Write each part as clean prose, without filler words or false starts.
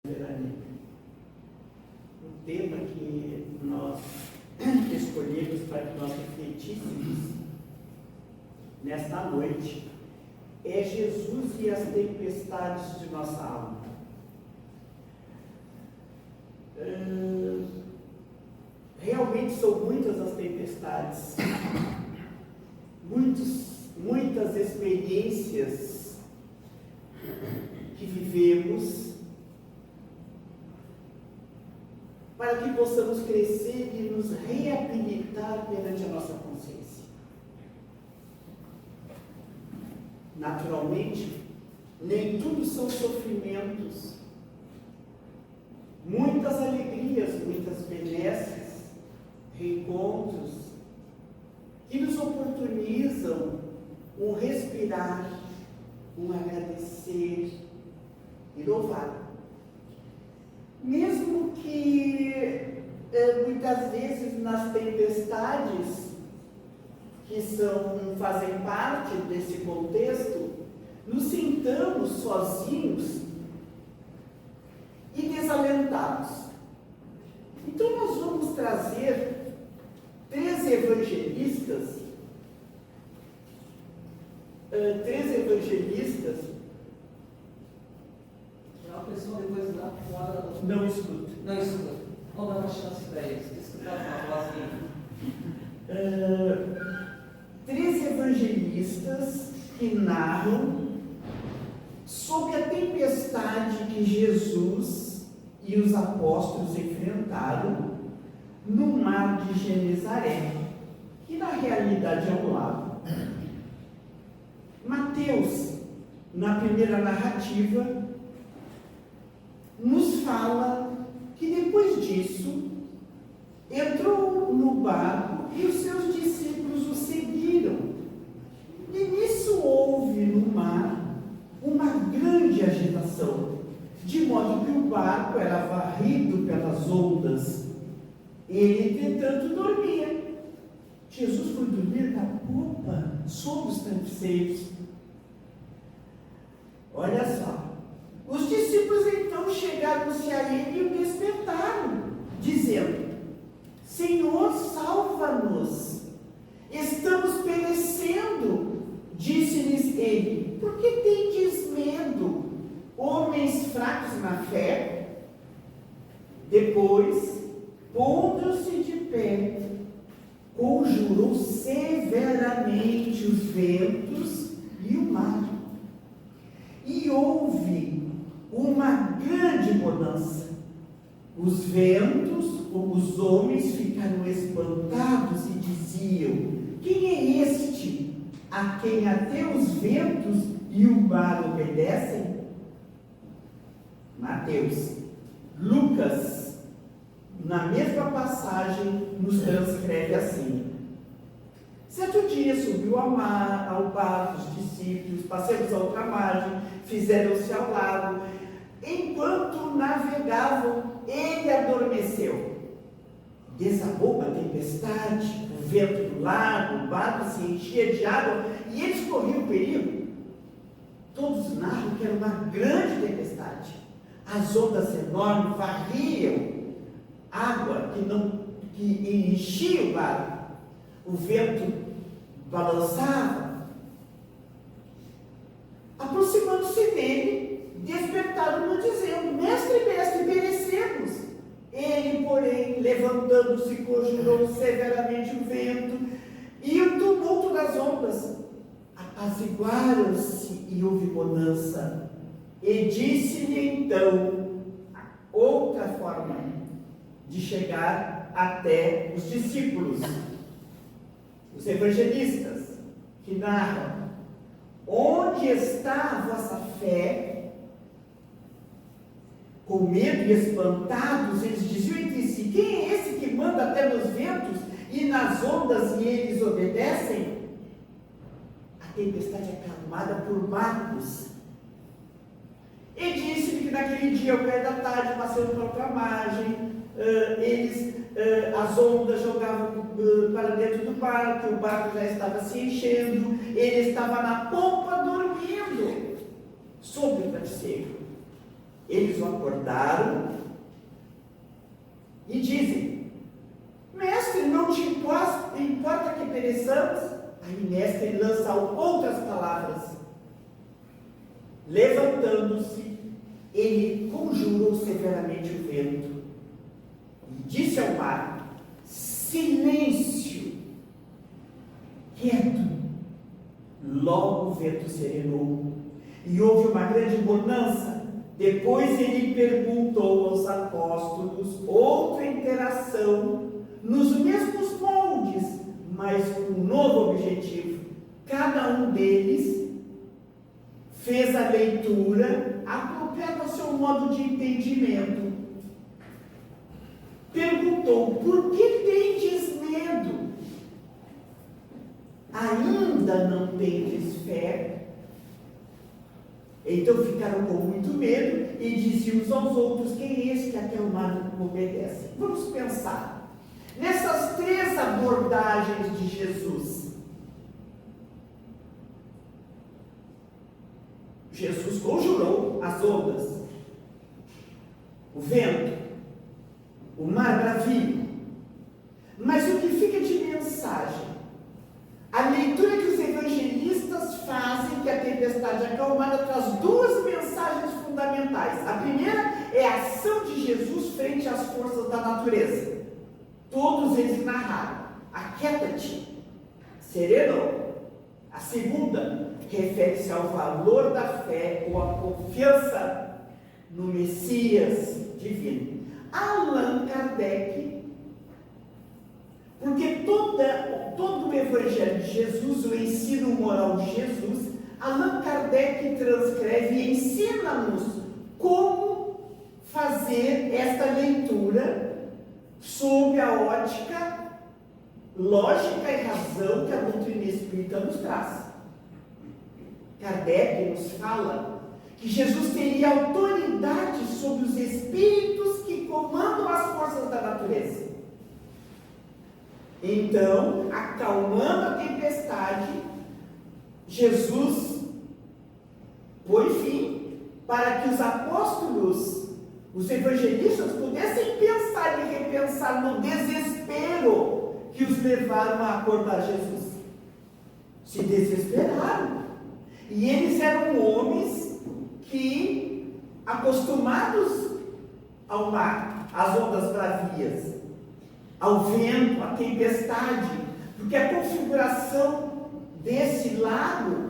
O tema que nós escolhemos para que nós refletíssemos nesta noite é Jesus e as tempestades de nossa alma. Realmente são muitas as tempestades, muitas experiências que vivemos para que possamos crescer e nos reabilitar perante a nossa consciência. Naturalmente, nem tudo são sofrimentos, muitas alegrias, muitas benesses, reencontros, que nos oportunizam um respirar, um agradecer e louvar. Mesmo que muitas vezes nas tempestades que fazem parte desse contexto, nos sintamos sozinhos e desalentados. Então nós vamos trazer 3 evangelistas, a pessoa depois lá fora não escuta. Não escuta. Vamos dar uma chance para eles. Escutar uma vozinha. 3 evangelistas que narram sobre a tempestade que Jesus e os apóstolos enfrentaram no mar de Genezaré, que na realidade é um lago. Mateus, na primeira narrativa, nos fala que depois disso entrou no barco e os seus discípulos o seguiram. E nisso houve no mar uma grande agitação, de modo que o barco era varrido pelas ondas. Ele, entretanto, dormia. Jesus foi dormir na popa, sob os travesseiros. Olha só. Os discípulos então chegaram-se a ele e o despertaram, dizendo: Senhor, salva-nos, estamos perecendo. Disse-lhes ele: por que tendes medo, homens fracos na fé? Depois, pondo-se de pé, conjurou severamente os ventos e o mar. E houve uma grande bonança. Os ventos, os homens ficaram espantados e diziam: quem é este a quem até os ventos e o mar obedecem? Mateus. Lucas, na mesma passagem, nos transcreve assim: certo dia subiu ao barco os discípulos, passamos a outra margem, fizeram-se ao lado. Enquanto navegavam, ele adormeceu. Desabou uma tempestade, o vento do lago, o barco se enchia de água e eles corriam perigo. Todos narram que era uma grande tempestade. As ondas enormes varriam água que enchia o barco. O vento balançava. Aproximando-se dele, despertaram-no dizendo: mestre, perecemos. Ele, porém, levantando-se, conjurou severamente o vento e o tumulto das ondas. Apaziguaram-se e houve bonança. E disse-lhe então outra forma de chegar até os discípulos, os evangelistas, que narram: onde está a vossa fé? Com medo e espantados, eles diziam entre si: quem é esse que manda até nos ventos e nas ondas e eles obedecem? A tempestade é acalmada por barcos. E disse-lhe que naquele dia, ao cair da tarde, passando para outra margem, as ondas jogavam para dentro do barco, o barco já estava se enchendo, ele estava na popa dormindo, sobre o travesseiro. Eles o acordaram e dizem: mestre, não te importa que pereçamos? Aí mestre lança outras palavras. Levantando-se, ele conjurou severamente o vento e disse ao mar: silêncio, quieto. Logo o vento serenou e houve uma grande bonança. Depois ele perguntou aos apóstolos outra interação nos mesmos moldes, mas com um novo objetivo. Cada um deles fez a leitura apropriada ao seu modo de entendimento. Perguntou: por que tendes medo? Ainda não tendes fé? Então ficaram com muito medo e diziam uns aos outros: quem é esse que até o mar não obedece? Vamos pensar nessas três abordagens de Jesus. Jesus conjurou as ondas, o vento, o mar bravio. Mas o que fica de mensagem? A leitura que os evangelistas fazem, que a tempestade acalmada traz duas mensagens fundamentais. A primeira é a ação de Jesus frente às forças da natureza. Todos eles narraram: aquieta-te, serenou. A segunda refere-se ao valor da fé ou a confiança no Messias divino. Allan Kardec, porque todo o Evangelho de Jesus, o ensino moral de Jesus, Allan Kardec transcreve e ensina-nos como fazer esta leitura sob a ótica lógica e razão que a doutrina espírita nos traz. Kardec nos fala que Jesus teria autoridade sobre os espíritos que comandam as forças da natureza. Então, acalmando a tempestade, Jesus põe fim para que os apóstolos, os evangelistas, pudessem pensar e repensar no desespero que os levaram a acordar Jesus. Se desesperaram. E eles eram homens que, acostumados ao mar, às ondas bravias, ao vento, à tempestade, porque a configuração desse lago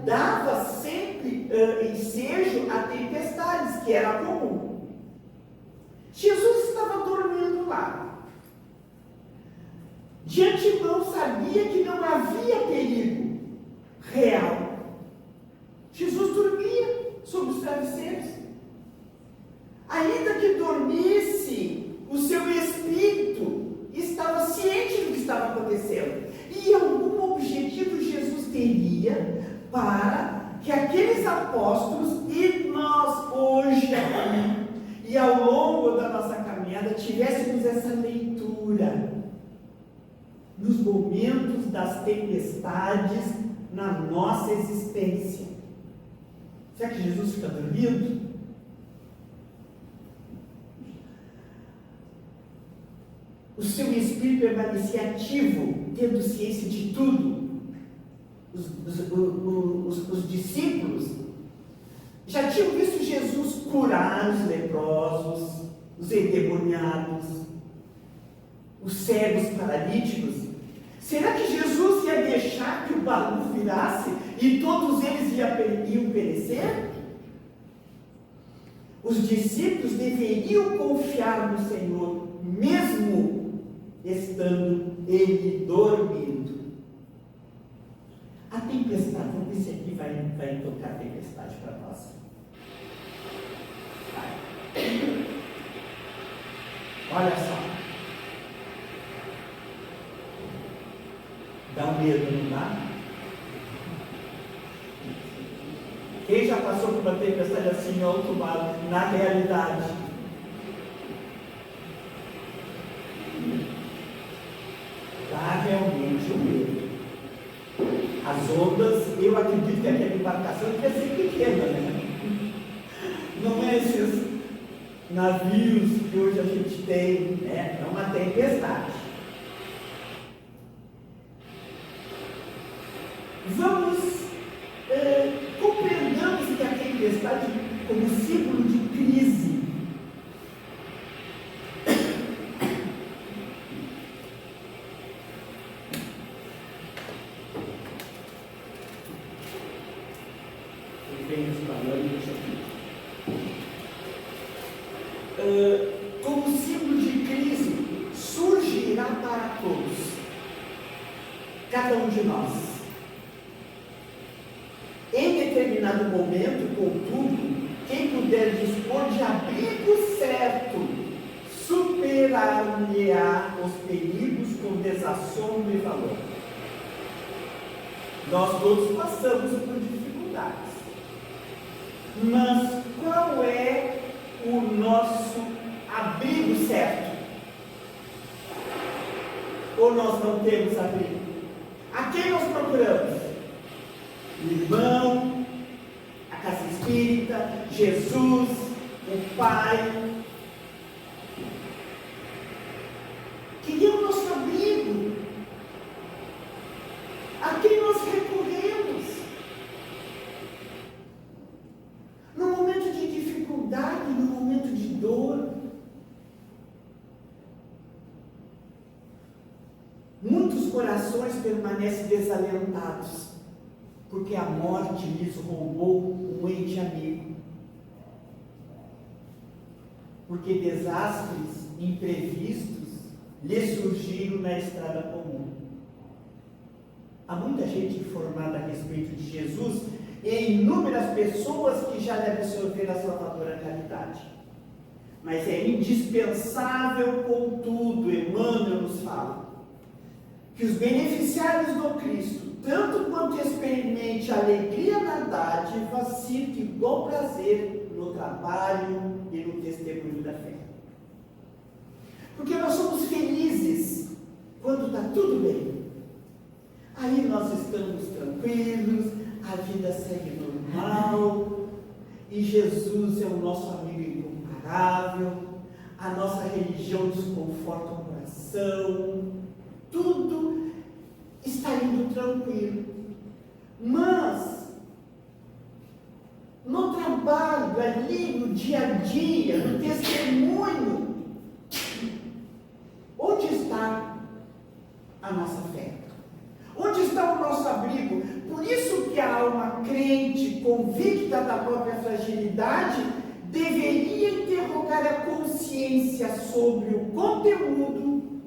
dava sempre ensejo a tempestades, que era comum. Jesus estava dormindo lá. De antemão sabia que não havia perigo real. Jesus dormia sobre os travesseiros. Ainda que dormisse, o seu espírito estava ciente do que estava acontecendo. E algum objetivo Jesus teria para que aqueles apóstolos e nós hoje aqui, e ao longo da nossa caminhada, tivéssemos essa leitura nos momentos das tempestades na nossa existência. Será que Jesus fica dormindo? O seu espírito permanecia ativo, tendo ciência de tudo. Os discípulos já tinham visto Jesus curar os leprosos, os endemoniados, os cegos paralíticos. Será que Jesus ia deixar que o baú virasse e todos eles iam perecer? Os discípulos deveriam confiar no Senhor, mesmo estando ele dormindo. A tempestade, vamos ver se aqui vai tocar a tempestade para nós. Vai. Olha só. Dá um medo, não dá? Quem já passou por uma tempestade assim em alto mar, na realidade? Dá realmente o medo. As ondas, eu acredito que aquela embarcação devia ser pequena, né? navios que hoje a gente tem, né? É uma tempestade. Compreendamos que a tempestade como símbolo de crise. Como símbolo de crise, surgirá para todos, cada um de nós. Em determinado momento, contudo, quem puder dispor de abrigo certo, superar-lhe-á os perigos com desassombro e valor. Nós todos passamos por dificuldades. Mas qual é o nosso abrigo certo? Ou nós não temos abrigo? A quem nós procuramos? O irmão, a casa espírita, Jesus, o Pai. Quem é o nosso abrigo? A quem nós recorremos? No momento de dificuldade, no momento de dor. Muitos corações permanecem desalentados, porque a morte lhes roubou um ente amigo. Porque desastres imprevistos lhes surgiram na estrada comum. Há muita gente informada a respeito de Jesus e inúmeras pessoas que já devem absorver a salvadora caridade. Mas é indispensável, contudo, Emmanuel nos fala, que os beneficiários do Cristo, tanto quanto experimente a alegria na dádiva, sintam igual prazer no trabalho e no testemunho da fé. Porque nós somos felizes quando está tudo bem. Aí nós estamos tranquilos, a vida segue normal, e Jesus é o nosso amigo incomparável, a nossa religião nos conforta o coração, tudo está indo tranquilo. Mas, no trabalho, ali, no dia a dia, no testemunho, onde está a nossa fé? Onde está o nosso abrigo? Por isso que a alma crente, convicta da própria fragilidade, deveria interrogar a consciência sobre o conteúdo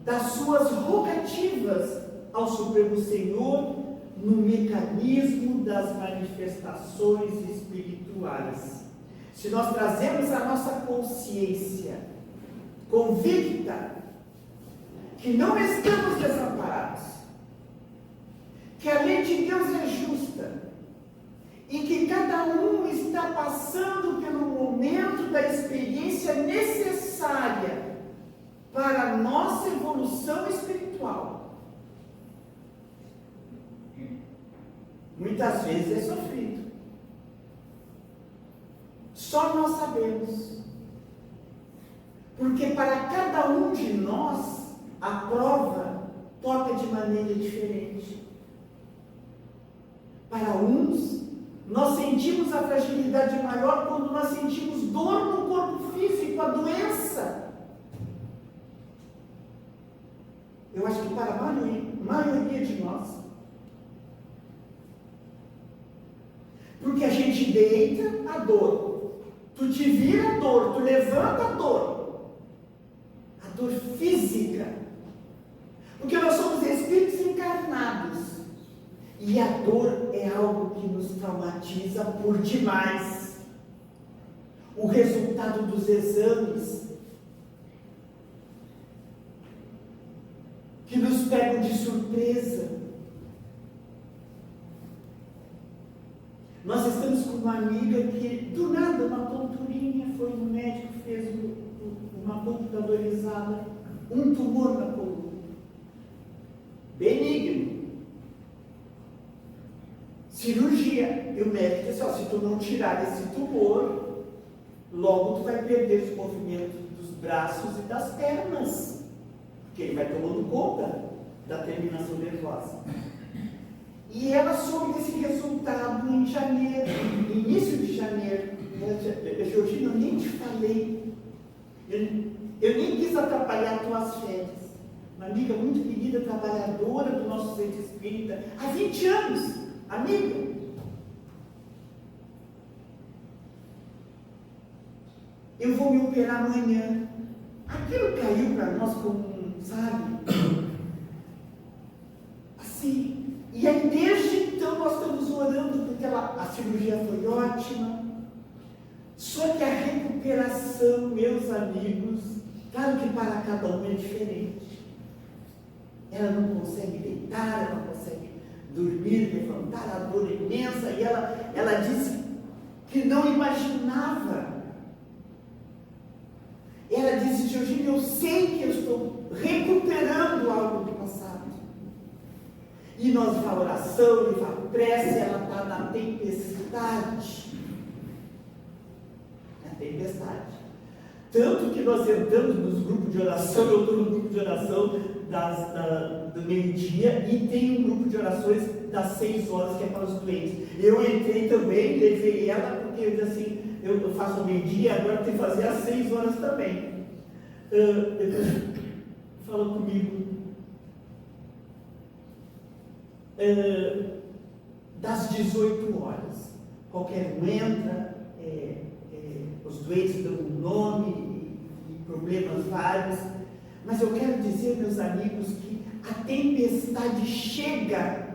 das suas rogativas ao Supremo Senhor no mecanismo das manifestações espirituais. Se nós trazemos a nossa consciência convicta que não estamos desamparados, que a lei de Deus é justa e que cada um está passando pelo momento da experiência necessária para a nossa evolução espiritual. Muitas vezes é sofrido. Só nós sabemos. Porque para cada um de nós, a prova toca de maneira diferente. Para uns, nós sentimos a fragilidade maior quando nós sentimos dor no corpo físico, a doença. Eu acho que para a maioria de nós. Porque a gente deita a dor, tu te vira a dor, tu levanta a dor física. Porque nós somos espíritos encarnados. E a dor é algo que nos traumatiza por demais. O resultado dos exames que nos pegam de surpresa. Nós estamos com uma amiga que, do nada, uma tonturinha, foi no médico, fez uma computadorizada, um tumor na coluna. Benigno. Cirurgia. E o médico disse, se tu não tirar esse tumor, logo tu vai perder os movimentos dos braços e das pernas, porque ele vai tomando conta da terminação nervosa. E ela soube desse resultado em janeiro, início de janeiro. Georgina, eu nem te falei, eu nem quis atrapalhar tuas férias. Uma amiga muito querida, trabalhadora do nosso centro espírita, há 20 anos, amiga. Eu vou me operar amanhã. Aquilo caiu para nós como, sabe? Assim. E aí, desde então, nós estamos orando, porque a cirurgia foi ótima. Só que a recuperação, meus amigos, claro que para cada um é diferente. Ela não consegue deitar, ela não consegue dormir, levantar, a dor imensa. E ela disse que não imaginava. Ela disse, Georgina, eu sei que eu estou recuperando algo do passado. E nós vamos à oração, e vamos à prece, ela está na tempestade. Na tempestade. Tanto que nós entramos nos grupos de oração, eu estou no grupo de oração do meio-dia, e tem um grupo de orações das 6 horas, que é para os doentes. Eu entrei também, levei ela, porque eu disse assim, eu faço ao meio-dia, agora tem que fazer às 6 horas também. Fala comigo. Das 18 horas. Qualquer um entra, os doentes dão um nome e problemas vários. Mas eu quero dizer, meus amigos, que a tempestade chega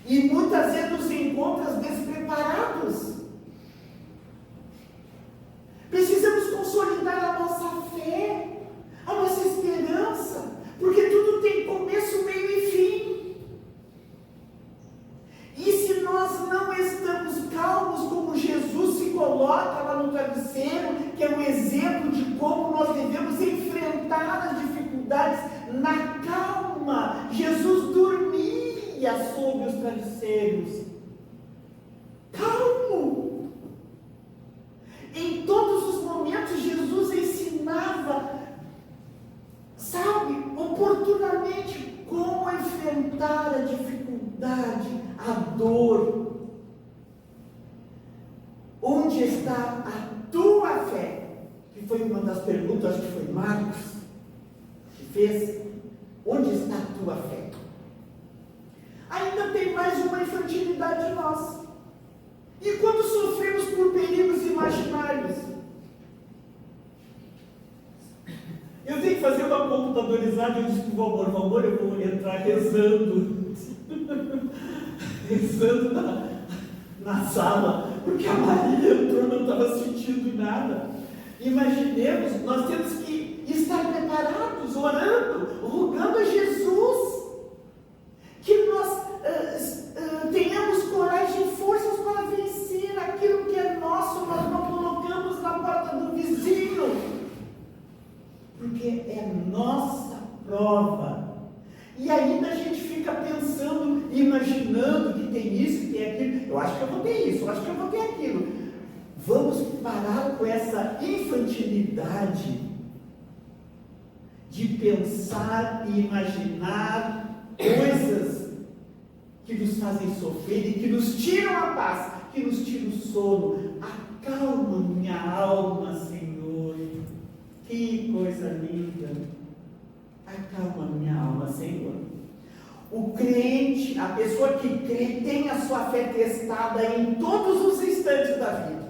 e muitas vezes nos encontra despreparados. Precisamos consolidar a nossa fé, a nossa esperança, porque tudo tem começo, meio e fim. E se nós não estamos calmos, como Jesus se coloca lá no travesseiro, que é um exemplo de como nós devemos enfrentar as dificuldades na calma. Jesus dormia sob os travesseiros. Calmo. Em todos os momentos, Jesus ensinava, sabe, oportunamente, como enfrentar a dificuldade, a dor. Onde está a tua fé? Que foi uma das perguntas, acho que foi Marcos que fez. Onde está a tua fé? Ainda tem mais uma infantilidade nossa. E quando sofremos por perigos imaginários? Eu tenho que fazer uma computadorizada, eu disse para o Valmor, eu vou entrar rezando. Rezando na sala, porque a Maria entrou, não estava sentindo nada. Imaginemos, nós temos que estar preparados, orando, rogando a Jesus, que nós tenhamos coragem e forças para vencer aquilo que é nosso, nós não colocamos na porta do vizinho, porque é nossa prova. E ainda a gente fica pensando, imaginando que tem isso, que tem aquilo. Eu acho que eu vou ter isso, eu acho que eu vou ter aquilo. Vamos parar com essa infantilidade de pensar e imaginar coisas que nos fazem sofrer e que nos tiram a paz, que nos tiram o sono. Acalma minha alma, Senhor. Que coisa linda. Acalma minha alma, Senhor. O crente, a pessoa que crê, tem a sua fé testada em todos os instantes da vida.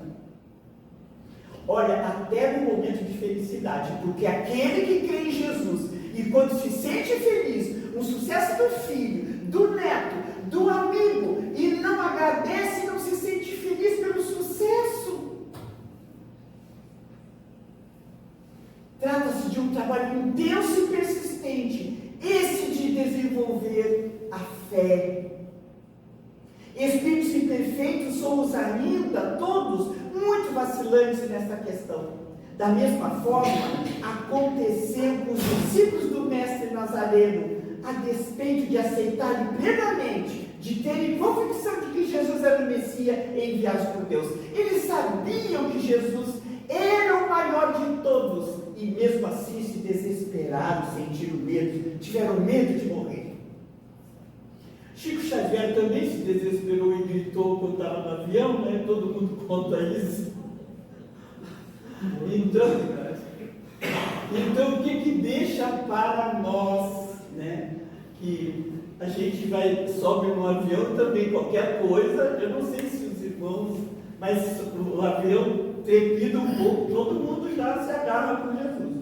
Olha, até no momento de felicidade, porque aquele que crê em Jesus e quando se sente feliz, no sucesso do filho, do neto, do amigo, e não agradece, não se sente feliz pelo sucesso. Trata-se de um trabalho intenso e persistente, esse de desenvolver a fé. Espíritos imperfeitos somos ainda todos muito vacilantes nesta questão. Da mesma forma, aconteceu com os discípulos do Mestre Nazareno, a despeito de aceitarem plenamente, de terem convicção de que Jesus era o Messias enviado por Deus. Eles sabiam que Jesus tiveram medo de morrer. Chico Xavier também se desesperou e gritou quando estava no avião, né? Todo mundo conta isso. Então o que deixa para nós, né? Que a gente sobe no avião também, qualquer coisa, eu não sei se os irmãos, mas o avião trepida um pouco, todo mundo já se agarra por Jesus.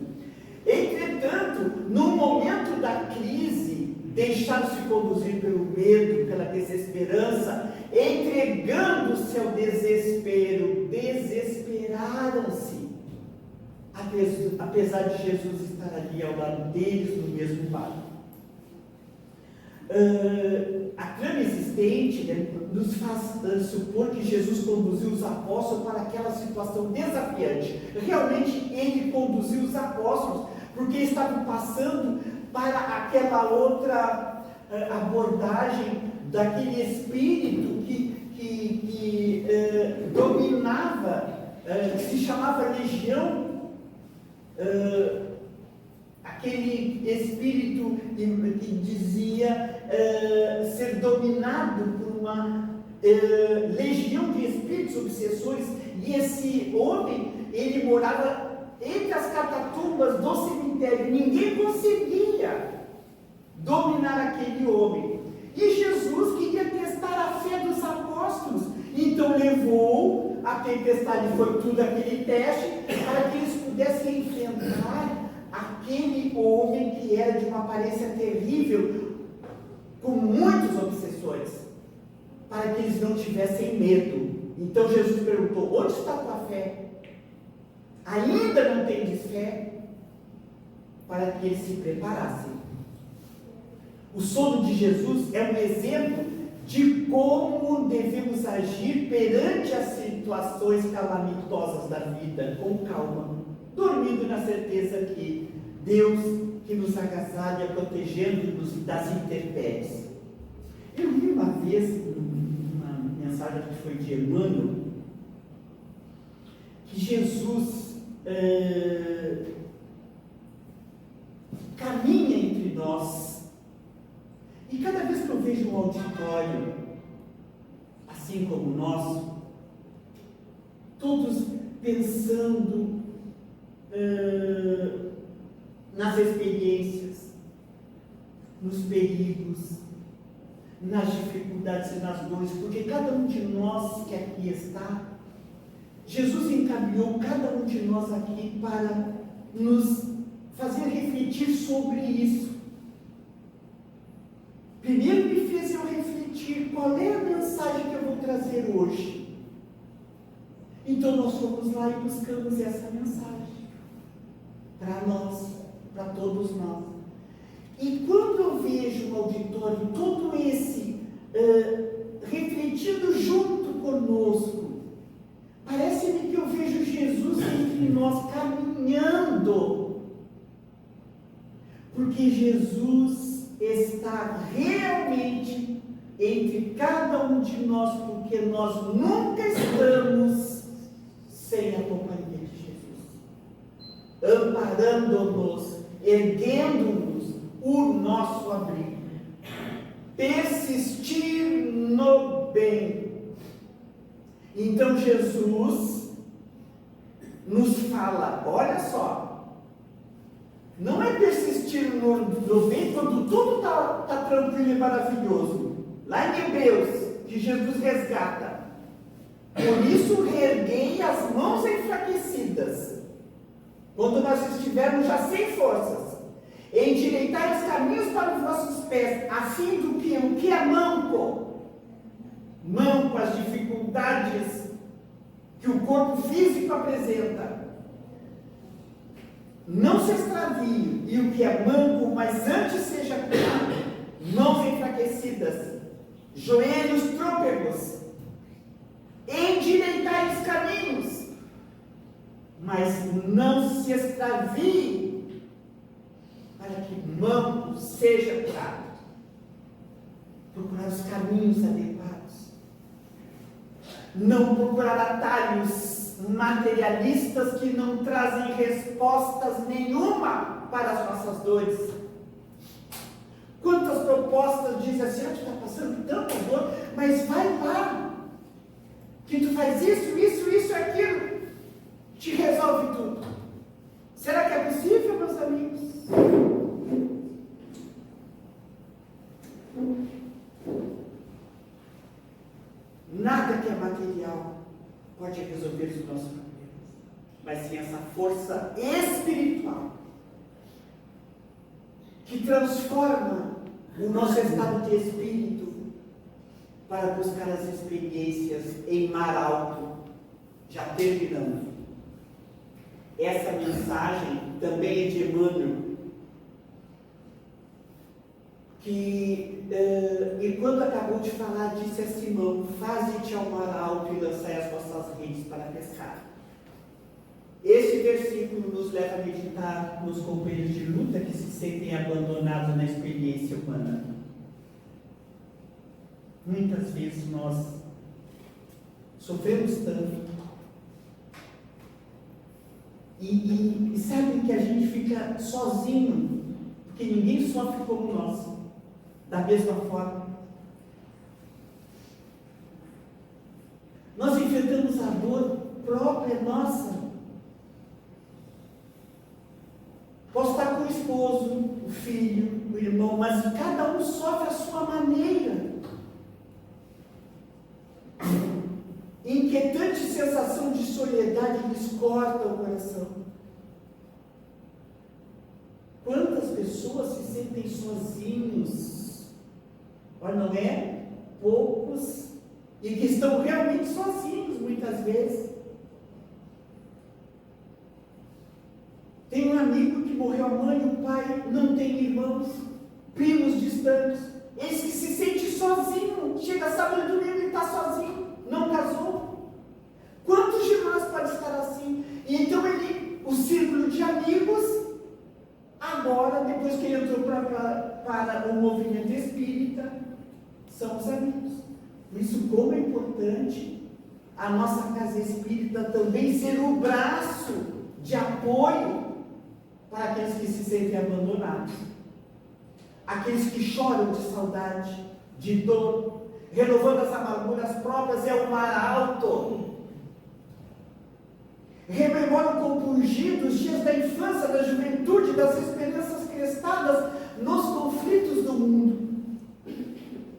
Entretanto, no momento da crise, deixaram-se conduzir pelo medo, pela desesperança, entregando-se ao desespero, desesperaram-se, apesar de Jesus estar ali ao lado deles no mesmo barco. A trama existente, né, nos faz supor que Jesus conduziu os apóstolos para aquela situação desafiante. Realmente ele conduziu os apóstolos porque estavam passando para aquela outra abordagem daquele espírito que dominava, que se chamava legião, aquele espírito que dizia ser dominado por uma legião de espíritos obsessores, e esse homem, ele morava entre as catatumbas do cemitério, ninguém conseguia dominar aquele homem, e Jesus queria testar a fé dos apóstolos, então levou a tempestade, foi tudo aquele teste, para que eles pudessem enfrentar aquele homem que era de uma aparência terrível, com muitos obsessores, para que eles não tivessem medo. Então Jesus perguntou: onde está a tua fé? Ainda não tendes fé? Para que eles se preparassem. O sono de Jesus é um exemplo de como devemos agir perante as situações calamitosas da vida, com calma, dormindo na certeza que Deus que nos agasalha, protegendo-nos das intempéries. Eu li uma vez, uma mensagem que foi de Emmanuel, que Jesus caminha entre nós, e cada vez que eu vejo um auditório assim como o nosso, todos pensando nas experiências, nos perigos, nas dificuldades e nas dores, porque cada um de nós que aqui está, Jesus encaminhou cada um de nós aqui para nos fazer refletir sobre isso. Primeiro me fez eu refletir qual é a mensagem que eu vou trazer hoje. Então nós fomos lá e buscamos essa mensagem para nós, para todos nós. E quando eu vejo no auditório todo esse refletindo junto conosco, parece-me que eu vejo Jesus entre nós caminhando, porque Jesus está realmente entre cada um de nós, porque nós nunca estamos sem a companhia de Jesus, amparando-nos, erguendo-nos o nosso abrigo, persistir no bem. Então Jesus nos fala, olha só, não é persistir no bem quando tudo está tranquilo e maravilhoso. Lá em Hebreus, que Jesus resgata, por isso reerguei as mãos enfraquecidas, quando nós estivermos já sem forças, endireitai os caminhos para os vossos pés, a fim do que o que é manco, as dificuldades que o corpo físico apresenta, não se extravie, e o que é manco, mas antes seja curado, mãos enfraquecidas, joelhos trôpegos, endireitai os caminhos, mas não se extravie, para que manco seja curado. Procurar os caminhos adequados, não procurar atalhos materialistas que não trazem respostas nenhuma para as nossas dores. Quantas propostas dizem assim, tu está passando tanta dor, mas vai lá, que tu faz isso, aquilo, te resolve tudo. Será que é possível, meus amigos? Nada que é material pode resolver os nossos problemas, mas sim essa força espiritual que transforma o nosso estado de espírito para buscar as experiências em mar alto. Já terminando. Essa mensagem também é de Emmanuel, que enquanto acabou de falar, disse a Simão: faze-te ao mar alto e lançai as vossas redes para pescar. Esse versículo nos leva a meditar nos companheiros de luta que se sentem abandonados na experiência humana. Muitas vezes nós sofremos tanto e sabem que a gente fica sozinho, porque ninguém sofre como nós, da mesma forma. Nós enfrentamos a dor própria nossa. Posso estar com o esposo, o filho, o irmão, mas cada um sofre a sua maneira. Inquietante sensação de soledade lhes corta o coração. Quantas pessoas se sentem sozinhos? Mas não é? Poucos, e que estão realmente sozinhos muitas vezes. Tem um amigo que morreu a mãe e o pai, não tem irmãos, primos distantes. Esse que se sente sozinho, chega sábado e domingo e está sozinho, não casou. Quantos de nós pode estar assim? E então o círculo de amigos, agora, depois que ele entrou para o movimento espírita, são os amigos. Por isso, como é importante a nossa casa espírita também ser o braço de apoio para aqueles que se sentem abandonados, aqueles que choram de saudade, de dor, renovando as amarguras próprias. É o mar alto. Rememoram compungidos os dias da infância, da juventude, das esperanças crestadas nos conflitos do mundo.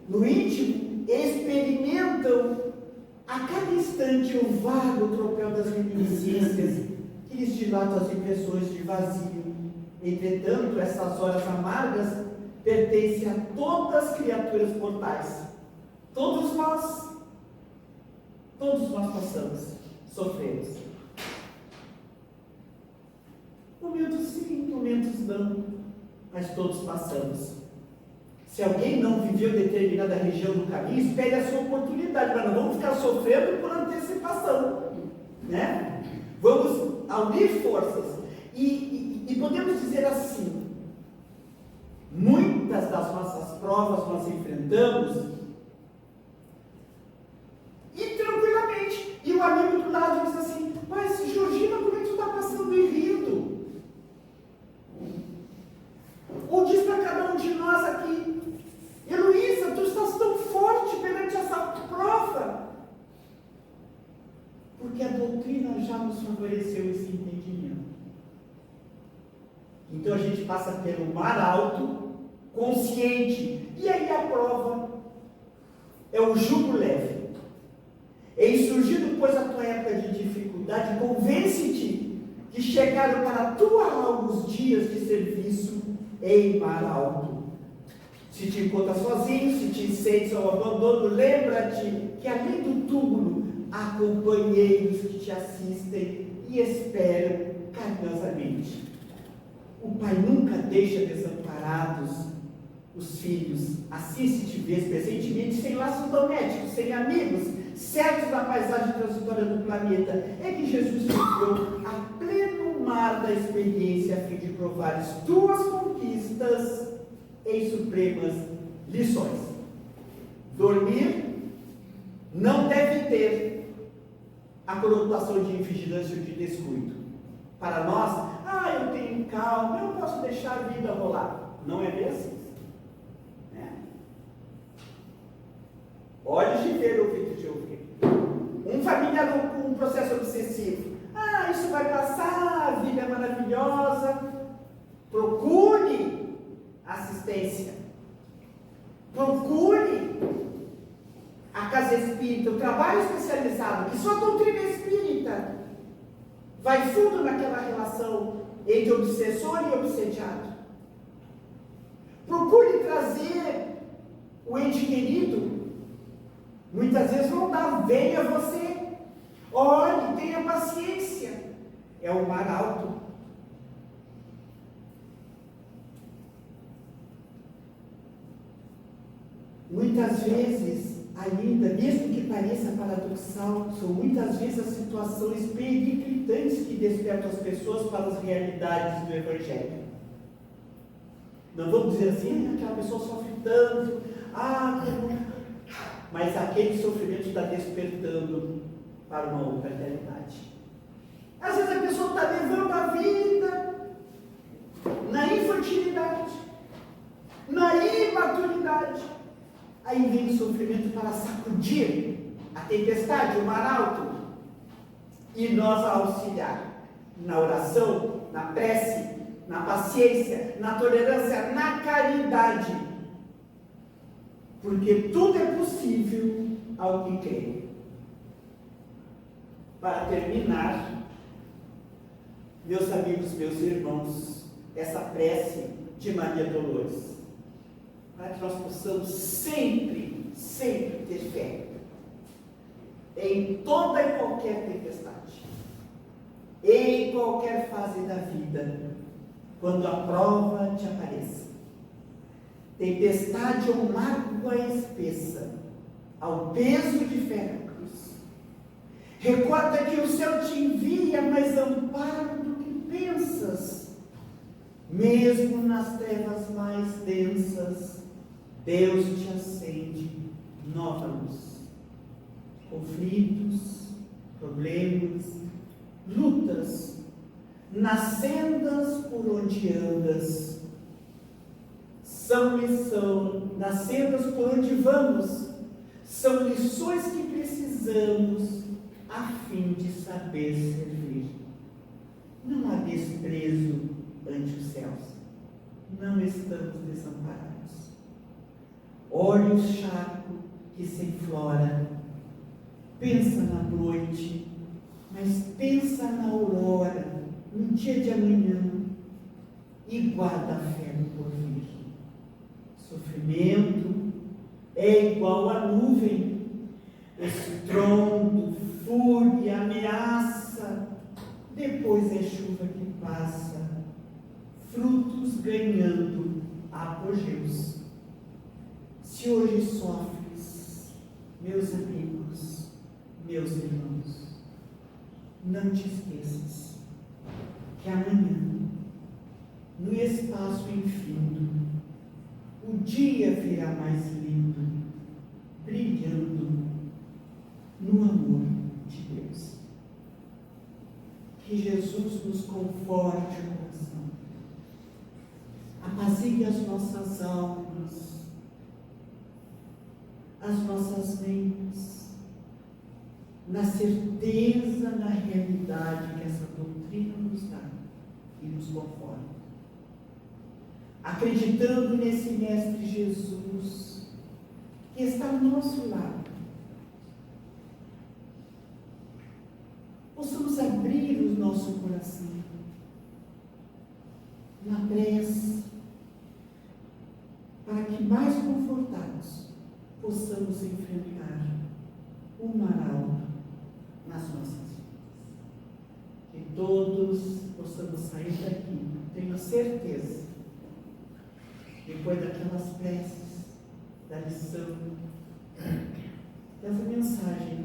No íntimo, experimentam a cada instante o vago tropel das reminiscências que lhes dilatam as impressões de vazio. Entretanto, essas horas amargas pertencem a todas as criaturas mortais. Todos nós passamos, sofremos. Momentos sim, momentos não, mas todos passamos. Se alguém não viveu determinada região do caminho, espere a sua oportunidade, mas não vamos ficar sofrendo por antecipação, né? Vamos unir forças e podemos dizer assim: muitas das nossas provas nós enfrentamos e tranquilamente, e o amigo do lado diz assim: mas Georgina, como é que tu está passando e rindo? Ou diz para cada um de nós aqui: Heloísa, tu estás tão forte perante essa prova, porque a doutrina já nos favoreceu esse entendimento. Então a gente passa pelo mar alto, consciente, e aí a prova é o jugo leve. Em surgindo, pois, a tua época de dificuldade, convence-te que chegaram para a tua alma os dias de serviço em mar alto. Se te encontras sozinho, se te sentes ao abandono, lembra-te que além do túmulo há companheiros que te assistem e esperam carinhosamente. O pai nunca deixa desamparados os filhos. Assim, se te vês presentemente sem laços domésticos, sem amigos, certos da paisagem transitória do planeta, é que Jesus te enviou a pleno mar da experiência a fim de provares tuas conquistas em supremas lições. Dormir não deve ter a conotação de invigilância ou de descuido. Para nós, eu tenho calma, eu posso deixar a vida rolar. Não é bem assim. olhos de ver, ouvidos de ouvir. Um familiar com um processo obsessivo. Ah, isso vai passar, a vida é maravilhosa. Procure assistência. Procure a casa espírita, o trabalho especializado, que só a doutrina espírita vai fundo naquela relação entre obsessor e obsediado. Procure trazer o ente querido. Muitas vezes vão dar, venha você. Olhe, tenha paciência. É o mar alto. Muitas vezes, ainda, mesmo que pareça paradoxal, são muitas vezes as situações periclitantes que despertam as pessoas para as realidades do Evangelho. Não vamos dizer assim, aquela pessoa sofre tanto, mas aquele sofrimento está despertando para uma outra realidade. Às vezes a pessoa está levando a vida na infantilidade, na imaturidade. Aí vem o sofrimento para sacudir a tempestade, o mar alto, e nós auxiliar na oração, na prece, na paciência, na tolerância, na caridade, porque tudo é possível ao que crê. Para terminar, meus amigos, meus irmãos, essa prece de Maria Dolores, para que nós possamos sempre, sempre ter fé em toda e qualquer tempestade, em qualquer fase da vida, quando a prova te apareça. Tempestade ou mágoa espessa, ao peso de fé na cruz. Recorda que o céu te envia mais amparo do que pensas. Mesmo nas trevas mais densas, Deus te acende nova luz. Conflitos, problemas, lutas, nas sendas por onde andas, nas sendas por onde vamos, são lições que precisamos a fim de saber servir. Não há desprezo ante os céus, não estamos desamparados. Olhe o charco que se enflora, pensa na noite, mas pensa na aurora, no dia de amanhã, e guarda a fé no porvir. Sofrimento é igual a nuvem, estrondo, fúria, ameaça, depois é chuva que passa, frutos ganhando apogeus. Se hoje sofres, meus amigos, meus irmãos, não te esqueças que amanhã, no espaço infinito, o dia virá mais lindo, brilhando no amor de Deus. Que Jesus nos conforte o coração, apazigue as nossas almas, as nossas mentes, na certeza, na realidade que essa doutrina nos dá e nos conforta. Acreditando nesse Mestre Jesus, que está ao nosso lado, possamos abrir o nosso coração na prece, para que mais confortados possamos enfrentar o mar alto nas nossas vidas. Que todos possamos sair daqui, tenho certeza, depois daquelas preces, da lição, dessa mensagem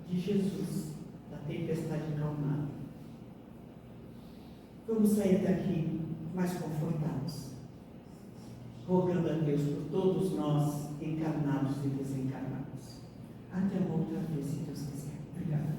de Jesus, da tempestade acalmada. Vamos sair daqui mais confortados, rogando a Deus por todos nós, encarnados e desencarnados. Até uma outra vez, se Deus quiser. Obrigada.